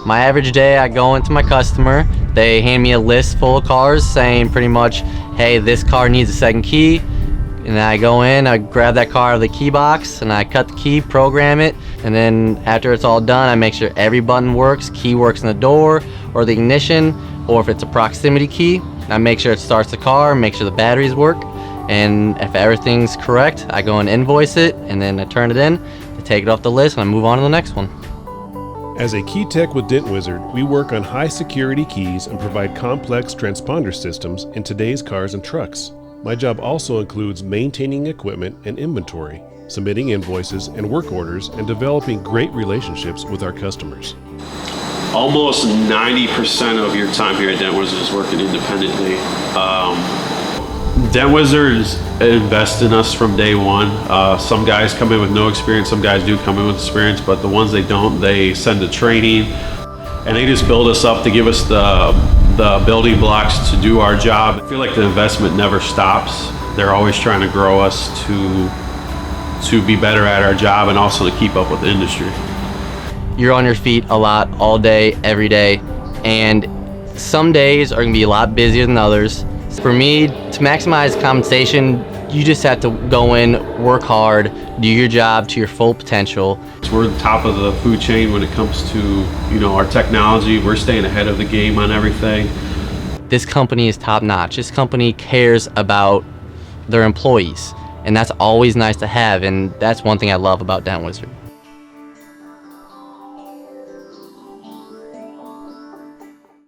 My average day, I go into my customer, they hand me a list full of cars saying pretty much, hey, this car needs a second key. And I go in, I grab that car out of the key box, and I cut the key, program it, and then after it's all done, I make sure every button works, key works in the door or the ignition, or if it's a proximity key, I make sure it starts the car, make sure the batteries work, and if everything's correct, I go and invoice it, and then I turn it in, I take it off the list, and I move on to the next one. As a key tech with Dent Wizard, we work on high security keys and provide complex transponder systems in today's cars and trucks. My job also includes maintaining equipment and inventory, submitting invoices and work orders, and developing great relationships with our customers. Almost 90% of your time here at Dent Wizard is working independently. Dent Wizards invest in us from day one. Some guys come in with no experience, some guys do come in with experience, but the ones they don't, they send to training, and they just build us up to give us the building blocks to do our job. I feel like the investment never stops. They're always trying to grow us to be better at our job and also to keep up with the industry. You're on your feet a lot, all day, every day, and some days are gonna be a lot busier than others. For me, to maximize compensation, you just have to go in, work hard, do your job to your full potential. We're the top of the food chain when it comes to, our technology. We're staying ahead of the game on everything. This company is top notch. This company cares about their employees, and that's always nice to have, and that's one thing I love about Dent Wizard.